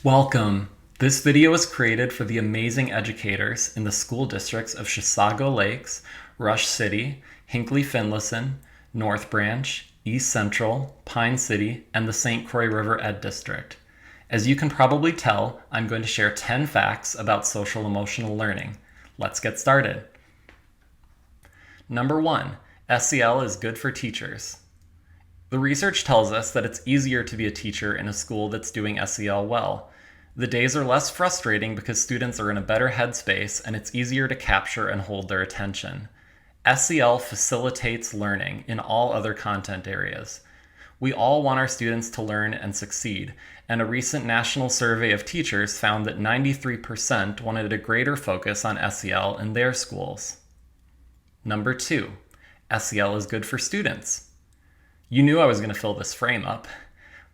Welcome. This video was created for the amazing educators in the school districts of Chisago Lakes, Rush City, Hinckley-Finlayson, North Branch, East Central, Pine City, and the St. Croix River Ed District. As you can probably tell, I'm going to share 10 facts about social emotional learning. Let's get started. Number 1, SEL is good for teachers. The research tells us that it's easier to be a teacher in a school that's doing SEL well. The days are less frustrating because students are in a better headspace and it's easier to capture and hold their attention. SEL facilitates learning in all other content areas. We all want our students to learn and succeed, and a recent national survey of teachers found that 93% wanted a greater focus on SEL in their schools. Number 2, SEL is good for students. You knew I was going to fill this frame up.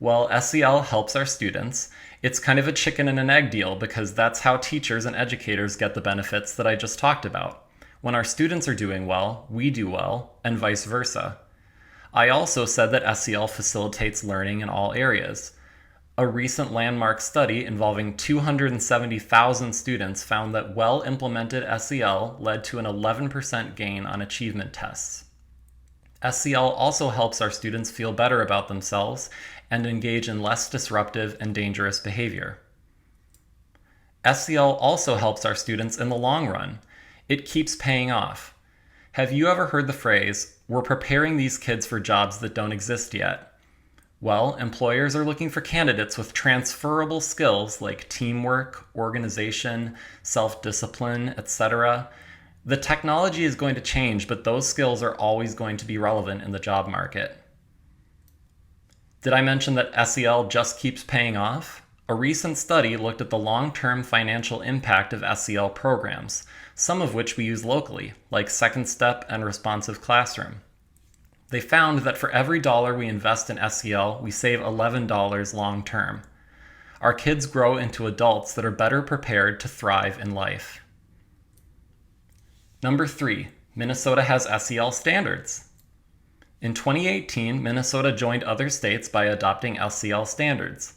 Well, SEL helps our students. It's kind of a chicken and an egg deal because that's how teachers and educators get the benefits that I just talked about. When our students are doing well, we do well, and vice versa. I also said that SEL facilitates learning in all areas. A recent landmark study involving 270,000 students found that well-implemented SEL led to an 11% gain on achievement tests. SEL also helps our students feel better about themselves and engage in less disruptive and dangerous behavior. SEL also helps our students in the long run. It keeps paying off. Have you ever heard the phrase, "We're preparing these kids for jobs that don't exist yet"? Well, employers are looking for candidates with transferable skills like teamwork, organization, self-discipline, etc. The technology is going to change, but those skills are always going to be relevant in the job market. Did I mention that SEL just keeps paying off? A recent study looked at the long-term financial impact of SEL programs, some of which we use locally, like Second Step and Responsive Classroom. They found that for every dollar we invest in SEL, we save $11 long-term. Our kids grow into adults that are better prepared to thrive in life. Number 3, Minnesota has SEL standards. In 2018, Minnesota joined other states by adopting SEL standards.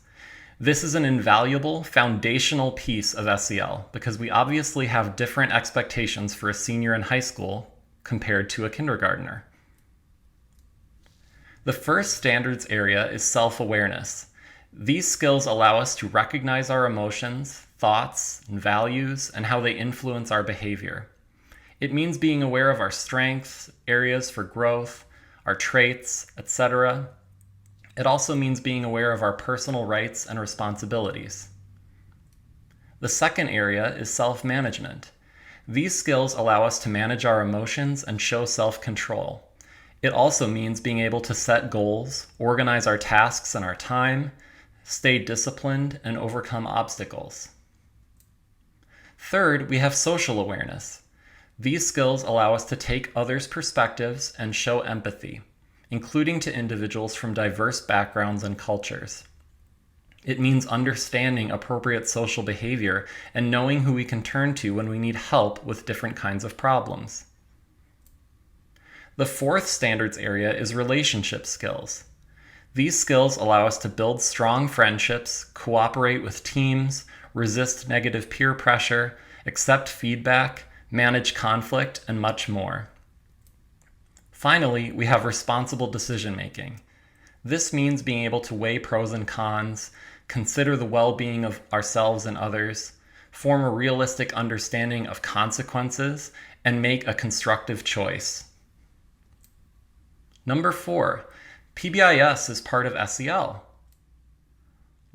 This is an invaluable, foundational piece of SEL because we obviously have different expectations for a senior in high school compared to a kindergartner. The first standards area is self-awareness. These skills allow us to recognize our emotions, thoughts, and values, and how they influence our behavior. It means being aware of our strengths, areas for growth, our traits, etc. It also means being aware of our personal rights and responsibilities. The second area is self-management. These skills allow us to manage our emotions and show self-control. It also means being able to set goals, organize our tasks and our time, stay disciplined, and overcome obstacles. Third, we have social awareness. These skills allow us to take others' perspectives and show empathy, including to individuals from diverse backgrounds and cultures. It means understanding appropriate social behavior and knowing who we can turn to when we need help with different kinds of problems. The fourth standards area is relationship skills. These skills allow us to build strong friendships, cooperate with teams, resist negative peer pressure, accept feedback, manage conflict, and much more. Finally, we have responsible decision-making. This means being able to weigh pros and cons, consider the well-being of ourselves and others, form a realistic understanding of consequences, and make a constructive choice. Number 4, PBIS is part of SEL.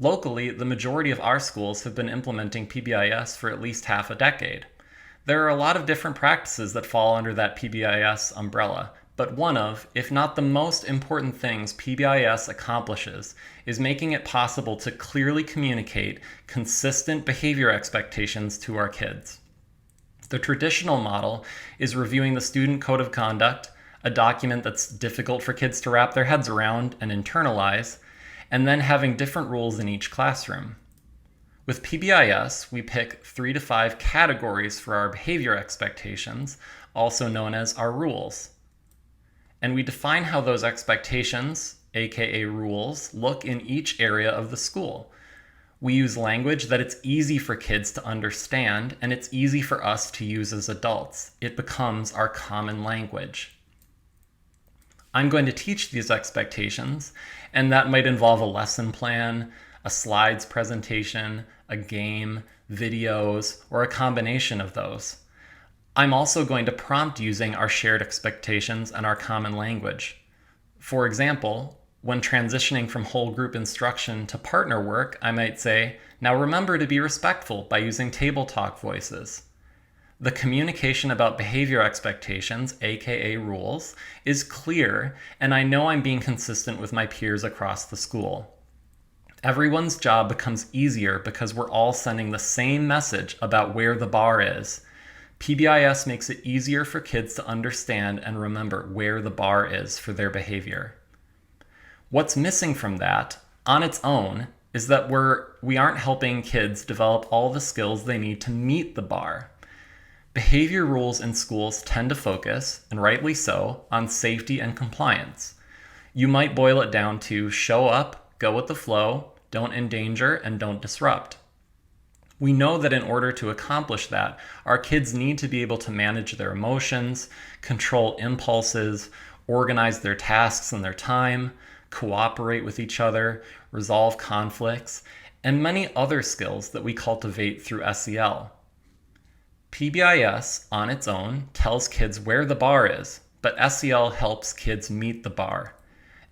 Locally, the majority of our schools have been implementing PBIS for at least half a decade. There are a lot of different practices that fall under that PBIS umbrella, but one of, if not the most important things PBIS accomplishes is making it possible to clearly communicate consistent behavior expectations to our kids. The traditional model is reviewing the Student Code of Conduct, a document that's difficult for kids to wrap their heads around and internalize, and then having different rules in each classroom. With PBIS, we pick 3 to 5 categories for our behavior expectations, also known as our rules. And we define how those expectations, aka rules, look in each area of the school. We use language that it's easy for kids to understand and it's easy for us to use as adults. It becomes our common language. I'm going to teach these expectations, and that might involve a lesson plan, a slides presentation, a game, videos, or a combination of those. I'm also going to prompt using our shared expectations and our common language. For example, when transitioning from whole group instruction to partner work, I might say, now remember to be respectful by using table talk voices. The communication about behavior expectations, aka rules, is clear, and I know I'm being consistent with my peers across the school. Everyone's job becomes easier because we're all sending the same message about where the bar is. PBIS makes it easier for kids to understand and remember where the bar is for their behavior. What's missing from that, on its own, is that we aren't helping kids develop all the skills they need to meet the bar. Behavior rules in schools tend to focus, and rightly so, on safety and compliance. You might boil it down to show up, go with the flow, don't endanger, and don't disrupt. We know that in order to accomplish that, our kids need to be able to manage their emotions, control impulses, organize their tasks and their time, cooperate with each other, resolve conflicts, and many other skills that we cultivate through SEL. PBIS, on its own, tells kids where the bar is, but SEL helps kids meet the bar.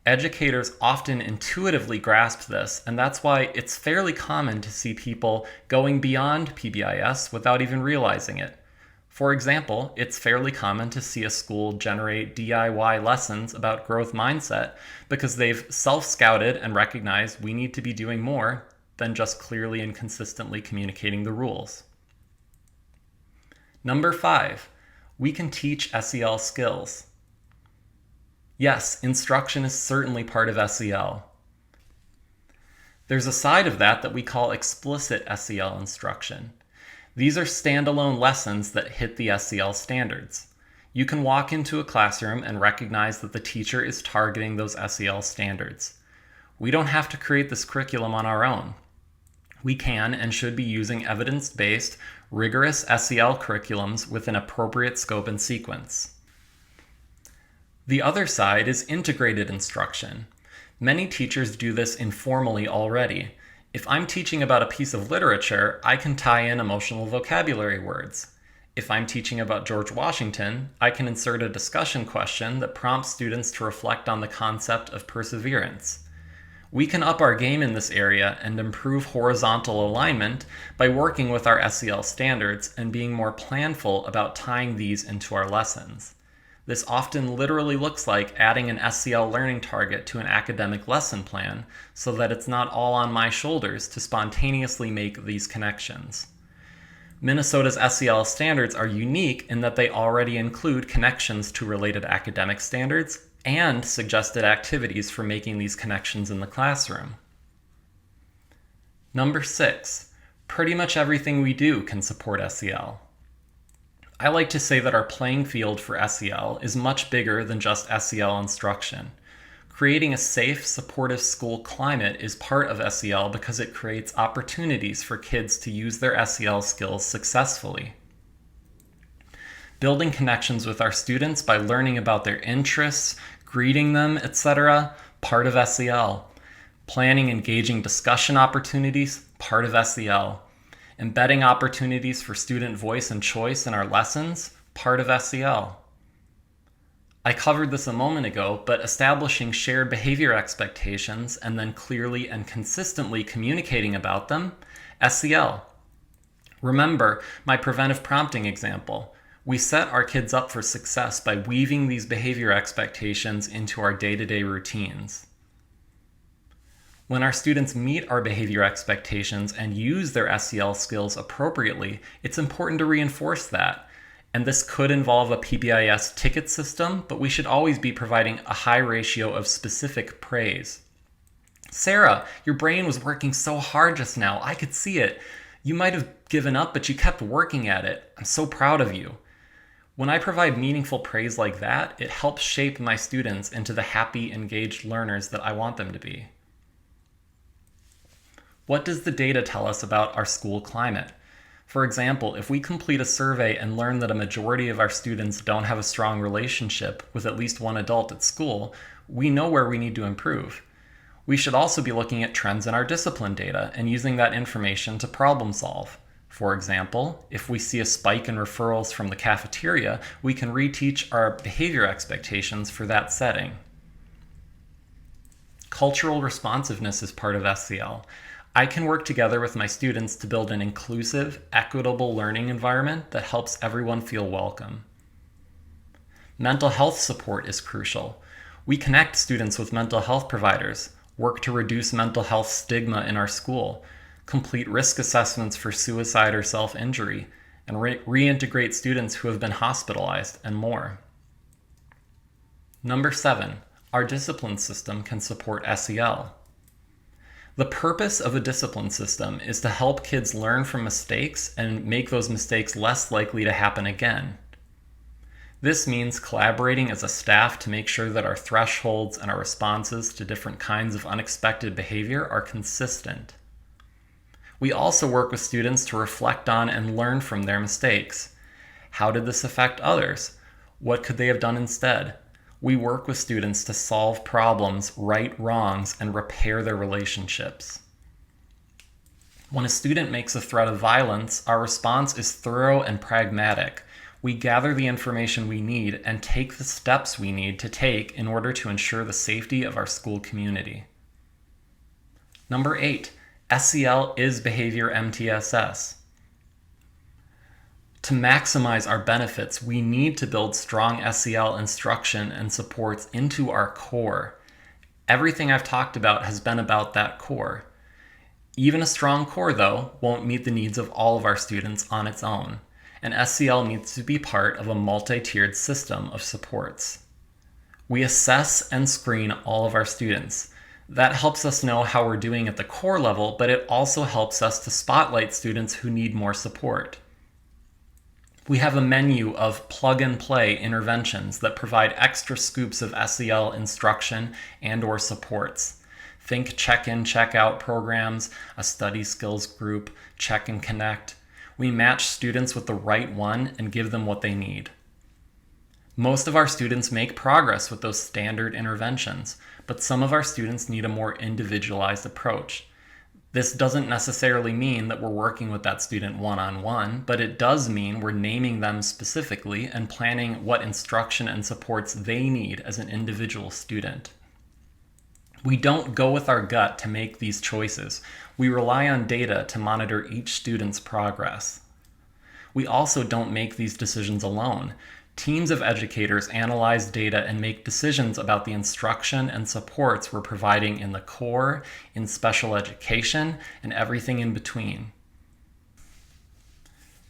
Educators often intuitively grasp this, and that's why it's fairly common to see people going beyond PBIS without even realizing it. For example, it's fairly common to see a school generate DIY lessons about growth mindset because they've self-scouted and recognized we need to be doing more than just clearly and consistently communicating the rules. Number 5, we can teach SEL skills. Yes, instruction is certainly part of SEL. There's a side of that we call explicit SEL instruction. These are standalone lessons that hit the SEL standards. You can walk into a classroom and recognize that the teacher is targeting those SEL standards. We don't have to create this curriculum on our own. We can and should be using evidence-based, rigorous SEL curriculums with an appropriate scope and sequence. The other side is integrated instruction. Many teachers do this informally already. If I'm teaching about a piece of literature, I can tie in emotional vocabulary words. If I'm teaching about George Washington, I can insert a discussion question that prompts students to reflect on the concept of perseverance. We can up our game in this area and improve horizontal alignment by working with our SEL standards and being more planful about tying these into our lessons. This often literally looks like adding an SEL learning target to an academic lesson plan so that it's not all on my shoulders to spontaneously make these connections. Minnesota's SEL standards are unique in that they already include connections to related academic standards and suggested activities for making these connections in the classroom. Number 6, pretty much everything we do can support SEL. I like to say that our playing field for SEL is much bigger than just SEL instruction. Creating a safe, supportive school climate is part of SEL because it creates opportunities for kids to use their SEL skills successfully. Building connections with our students by learning about their interests, greeting them, etc., part of SEL. Planning engaging discussion opportunities, part of SEL. Embedding opportunities for student voice and choice in our lessons, part of SEL. I covered this a moment ago, but establishing shared behavior expectations and then clearly and consistently communicating about them, SEL. Remember my preventive prompting example. We set our kids up for success by weaving these behavior expectations into our day-to-day routines. When our students meet our behavior expectations and use their SEL skills appropriately, it's important to reinforce that. And this could involve a PBIS ticket system, but we should always be providing a high ratio of specific praise. Sarah, your brain was working so hard just now. I could see it. You might have given up, but you kept working at it. I'm so proud of you. When I provide meaningful praise like that, it helps shape my students into the happy, engaged learners that I want them to be. What does the data tell us about our school climate? For example, if we complete a survey and learn that a majority of our students don't have a strong relationship with at least one adult at school, we know where we need to improve. We should also be looking at trends in our discipline data and using that information to problem solve. For example, if we see a spike in referrals from the cafeteria, we can reteach our behavior expectations for that setting. Cultural responsiveness is part of SEL. I can work together with my students to build an inclusive, equitable learning environment that helps everyone feel welcome. Mental health support is crucial. We connect students with mental health providers, work to reduce mental health stigma in our school, complete risk assessments for suicide or self-injury, and reintegrate students who have been hospitalized, and more. Number 7, our discipline system can support SEL. The purpose of a discipline system is to help kids learn from mistakes and make those mistakes less likely to happen again. This means collaborating as a staff to make sure that our thresholds and our responses to different kinds of unexpected behavior are consistent. We also work with students to reflect on and learn from their mistakes. How did this affect others? What could they have done instead? We work with students to solve problems, right wrongs, and repair their relationships. When a student makes a threat of violence, our response is thorough and pragmatic. We gather the information we need and take the steps we need to take in order to ensure the safety of our school community. Number 8, SEL is Behavior MTSS. To maximize our benefits, we need to build strong SEL instruction and supports into our core. Everything I've talked about has been about that core. Even a strong core, though, won't meet the needs of all of our students on its own, and SEL needs to be part of a multi-tiered system of supports. We assess and screen all of our students. That helps us know how we're doing at the core level, but it also helps us to spotlight students who need more support. We have a menu of plug-and-play interventions that provide extra scoops of SEL instruction and/or supports. Think check-in, check-out programs, a study skills group, check and connect. We match students with the right one and give them what they need. Most of our students make progress with those standard interventions, but some of our students need a more individualized approach. This doesn't necessarily mean that we're working with that student one-on-one, but it does mean we're naming them specifically and planning what instruction and supports they need as an individual student. We don't go with our gut to make these choices. We rely on data to monitor each student's progress. We also don't make these decisions alone. Teams of educators analyze data and make decisions about the instruction and supports we're providing in the core, in special education, and everything in between.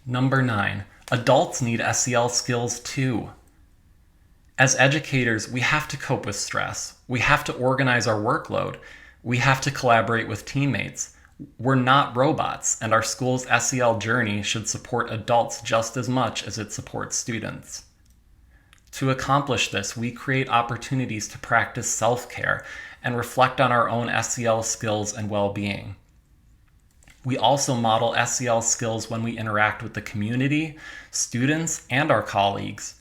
Number 9, adults need SEL skills too. As educators, we have to cope with stress. We have to organize our workload. We have to collaborate with teammates. We're not robots, and our school's SEL journey should support adults just as much as it supports students. To accomplish this, we create opportunities to practice self-care and reflect on our own SEL skills and well-being. We also model SEL skills when we interact with the community, students, and our colleagues.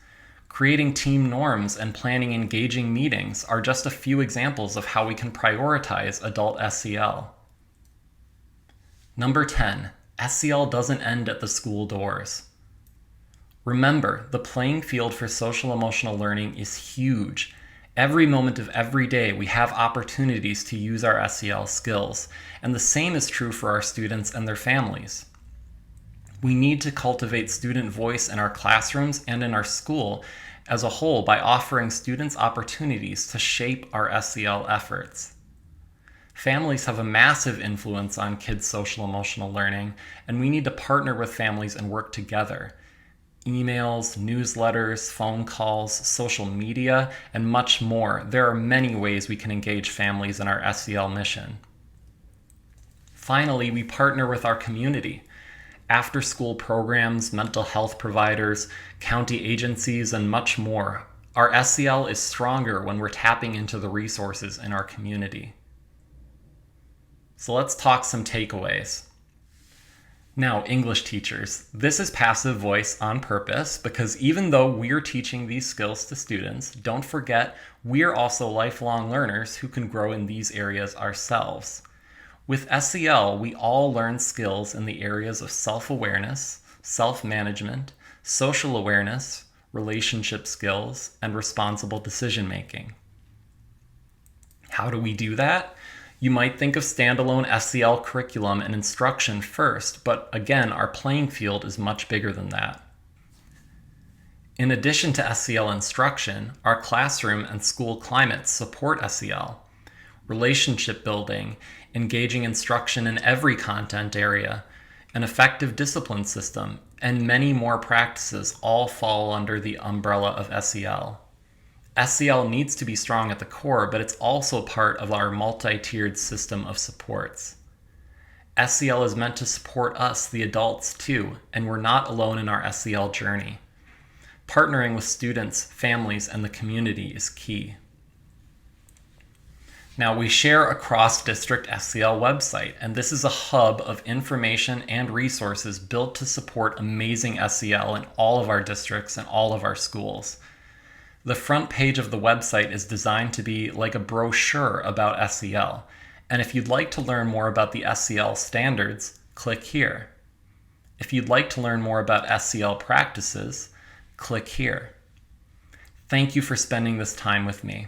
Creating team norms and planning engaging meetings are just a few examples of how we can prioritize adult SEL. Number 10, SEL doesn't end at the school doors. Remember, the playing field for social-emotional learning is huge. Every moment of every day, we have opportunities to use our SEL skills, and the same is true for our students and their families. We need to cultivate student voice in our classrooms and in our school as a whole by offering students opportunities to shape our SEL efforts. Families have a massive influence on kids' social-emotional learning, and we need to partner with families and work together. Emails, newsletters, phone calls, social media, and much more. There are many ways we can engage families in our SEL mission. Finally, we partner with our community. After-school programs, mental health providers, county agencies, and much more. Our SEL is stronger when we're tapping into the resources in our community. So let's talk some takeaways. Now, English teachers, this is passive voice on purpose because even though we're teaching these skills to students, don't forget we're also lifelong learners who can grow in these areas ourselves. With SEL, we all learn skills in the areas of self-awareness, self-management, social awareness, relationship skills, and responsible decision-making. How do we do that? You might think of standalone SEL curriculum and instruction first, but again, our playing field is much bigger than that. In addition to SEL instruction, our classroom and school climates support SEL. Relationship building, engaging instruction in every content area, an effective discipline system, and many more practices all fall under the umbrella of SEL. SEL needs to be strong at the core, but it's also part of our multi-tiered system of supports. SEL is meant to support us, the adults, too, and we're not alone in our SEL journey. Partnering with students, families, and the community is key. Now, we share a cross-district SEL website, and this is a hub of information and resources built to support amazing SEL in all of our districts and all of our schools. The front page of the website is designed to be like a brochure about SEL, and if you'd like to learn more about the SEL standards, click here. If you'd like to learn more about SEL practices, click here. Thank you for spending this time with me.